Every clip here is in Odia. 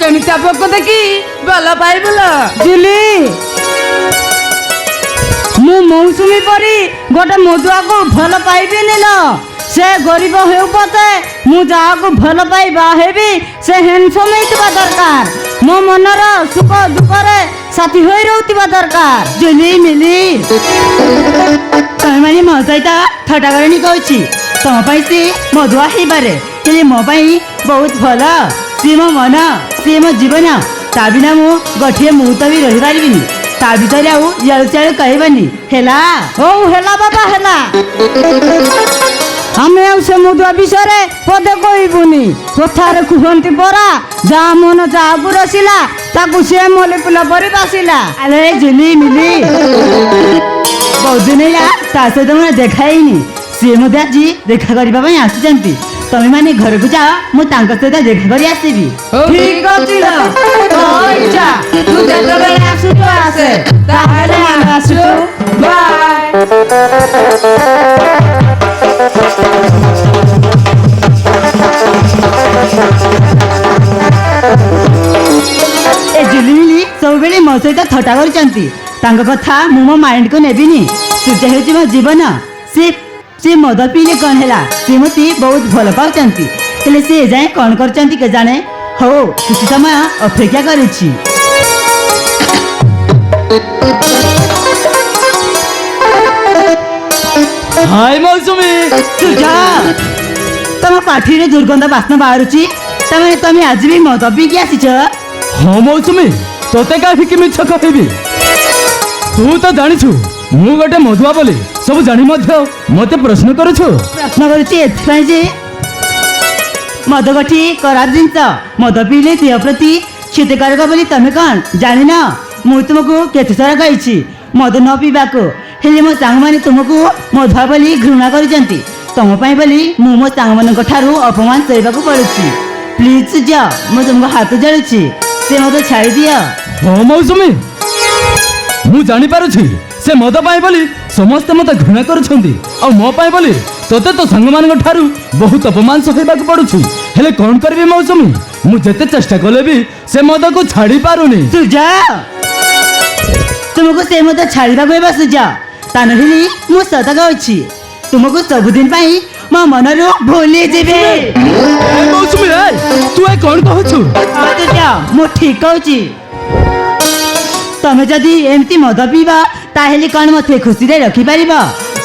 କେମିତି ଆପକୁ ଦେଖି ଭଲ ପାଇବୁଲ ଜୁଲି ମୁଁ ମୌସୁମୀ ପରି ଗୋଟେ ମଧୁଆକୁ ଭଲ ପାଇବିନି ଲୋ। ସେ ଗରିବ ହେଉ ପଛେ ମୁଁ ଯାହାକୁ ଭଲ ପାଇ ବାହା ହେବି ସେ ହ୍ୟାଣ୍ଡସମ୍ ହେଇଥିବା ଦରକାର। ମୋ ମନର ସୁଖ ଦୁଃଖରେ ସାଥୀ ହୋଇ ରହୁଥିବା ଦରକାର। ଜୁଲି ମିଲି ତମେ ମାନେ ମୋ ସହିତ ଥଟ୍ଟା କରିନି କହୁଛି। ତମ ପାଇଁ ସେ ମଧୁଆ ହେଇପାରେ ହେଲେ ମୋ ପାଇଁ ବହୁତ ଭଲ। ସିଏ ମୋ ମନ ସିଏ ମୋ ଜୀବନ। ତା ବିନା ମୁଁ ଗୋଟିଏ ମୁହୂର୍ତ୍ତ ବି ରହିପାରିବିନି। ତା ଭିତରେ ଆଉ ଇଆଳୁ ସିଆଳୁ କହିବନି ହେଲା। ହଉ ହେଲା ବାବା ହେଲା। ଆମେ ଆଉ ସେ ମଧୁଆ ବିଷୟରେ ପଦେ କହିବୁନି। କଥାରେ କୁହନ୍ତି ପରା ଯାହା ମନ ଯାହାକୁ ରସିଲା ତାକୁ ସେ ମଲେ ଫୁଲ ପରି ବାସିଲା। ଆରେ ଜୁଲି ମିଲି ବହୁତ ଦିନ ହେଲା ତା ସହିତ ମୁଁ ଦେଖା ହେଇନି। ସିଏ ମଧ୍ୟ ଆଜି ଦେଖା କରିବା ପାଇଁ ଆସିଛନ୍ତି। ତମେ ମାନେ ଘରକୁ ଯାଅ ମୁଁ ତାଙ୍କ ସହିତ ଦେଖା କରି ଆସିବି। ଠିକ ଅଛି ଲୋ ତୋ ଇଚ୍ଛା ତୁ ଯେତେବେଳେ ଆସୁଛୁ ଆସେ ତାହେଲେ ଆମେ ଆସୁଛୁ ବାଏ। ଏ ଜୁଲି ମିଲି ସବୁବେଳେ ମୋ ସହିତ ଥଟ୍ଟା କରିଛନ୍ତି। ତାଙ୍କ କଥା ମୁଁ ମୋ ମାଇଣ୍ଡକୁ ନେବିନି। ସୂର୍ଯ୍ୟ ହେଉଛି ମୋ ଜୀବନ। ସେ ମଦ ପିଇଲେ କ'ଣ ହେଲା ସେ ମୋତେ ବହୁତ ଭଲ ପାଉଛନ୍ତି। ହେଲେ ସେ ଏଯାଏଁ କ'ଣ କରିଛନ୍ତି କେଜାଣେ। ହଉ କିଛି ସମୟ ଅପେକ୍ଷା କରୁଛି। ହାय ମୌସୁମୀ ସୂର୍ଯ୍ୟ ତମ ପାଟିରେ ଦୁର୍ଗନ୍ଧ ବାସ୍ନା ବାହାରୁଛି। ତମେ ଆଜି ବି ମଦ ପିଇକି ଆସିଛ? ହଁ ମୌସୁମୀ ତୋତେ କାହିଁକି ମିଛ କହିବି। ତୁ ତ ଜାଣିଛୁ ମୁଁ ଗୋଟେ ମଧୁଆ ବୋଲି ସବୁ ଜାଣି ମଧ୍ୟ ମତେ ପ୍ରଶ୍ନ କରୁଛୁ। ପ୍ରଶ୍ନ କରୁଛି ଏଥିପାଇଁ ଯେ ମଦ ଗୋଟି ଖରାପ ଜିନିଷ। ମଦ ପିଇଲେ ଦେହ ପ୍ରତି କ୍ଷତିକାରକ ବୋଲି ତମେ କ'ଣ ଜାଣିନ? ମୁଁ ତୁମକୁ କେତେଥର କହିଛି ମଦ ନ ପିଇବାକୁ। ହେଲେ ମୋ ସାଙ୍ଗମାନେ ତୁମକୁ ମଧୁଆ ବୋଲି ଘୃଣା କରିଛନ୍ତି। ତମ ପାଇଁ ବୋଲି ମୁଁ ମୋ ସାଙ୍ଗମାନଙ୍କ ଠାରୁ ଅପମାନ ସହିବାକୁ ପଡୁଛି। ପ୍ଲିଜ ସୂର୍ଯ୍ୟ ମୁଁ ତୁମକୁ ହାତ ଯୋଡୁଛି ସେ ମଦ ଛାଡ଼ିଦିଅ। ହଁ ମୌସୁମୀ ମୁଁ ଜାଣିପାରୁଛି ସେ ମଦ ପାଇଁ ବୋଲି ସମସ୍ତେ ମତେ ଘୃଣା କରୁଛନ୍ତି ଆଉ ମୋ ପାଇଁ ବୋଲି ତୋତେ ତ ସାଙ୍ଗମାନଙ୍କ ଠାରୁ ବହୁତ ଅପମାନ ସହିବାକୁ ପଡୁଛି। ହେଲେ କ'ଣ କରିବି ମୌସୁମୀ ମୁଁ ଯେତେ ଚେଷ୍ଟା କଲେ ବି ସେ ମଦକୁ ଛାଡ଼ି ପାରୁନି। ସୂର୍ଯ୍ୟ ତୁମକୁ ସେ ମଦ ଛାଡ଼ିବାକୁ ହେବ ସୂର୍ଯ୍ୟ। ତା ନହେଲେ ମୁଁ ସତ କହୁଛି ତୁମକୁ ସବୁଦିନ ପାଇଁ ମୋ ମନରୁ ଭୁଲି ଯିବି। ଏ ମୌସୁମୀ ତୁ ଏ କ'ଣ କହୁଛୁ? ସୂର୍ଯ୍ୟ ମୁଁ ଠିକ କହୁଛି। ତମେ ଯଦି ଏମିତି ମଦ ପିଇବ ତାହେଲେ କ'ଣ ମୋତେ ଖୁସିରେ ରଖିପାରିବ?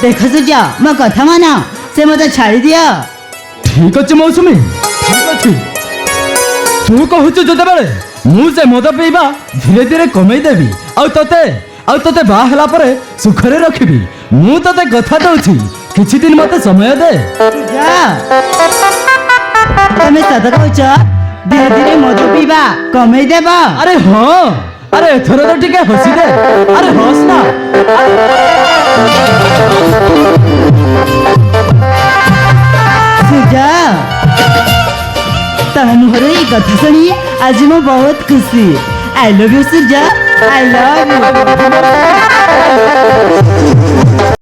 ଦେଖ ସୂର୍ଯ୍ୟ ମୋ କଥା ମାନ ସେ ମଦ ଛାଡ଼ିଦିଅ। ଠିକ ଅଛି ମୌସୁମୀ ଠିକ ଅଛି ତୁ କହୁଛୁ ଯେତେବେଳେ ମୁଁ ସେ ମଦ ପିଇବା ଧୀରେ ଧୀରେ କମେଇ ଦେବି ଆଉ ତତେ ବାହା ହେଲା ପରେ ସୁଖରେ ରଖିବି। ମୁଁ ତତେ କଥା ଦଉଛି କିଛି ଦିନ ମତେ ସମୟ ଦେ। ସୂର୍ଯ୍ୟ ତମେ ସତ କହୁଛ ଧୀରେ ଧୀରେ ମଦ ପିଇବା କମେଇ ଦେବ? ଆରେ ହଁ ଆରେ ଏଥର ତ ଟିକେ ହସି ଦେ। ଆରେ ହସ ନା। ସୂର୍ଯ୍ୟ ତମ ମୁହଁରୁ ଏଇ କଥା ଶୁଣି ଆଜି ମୁଁ ବହୁତ ଖୁସି। I love you Surya I love you.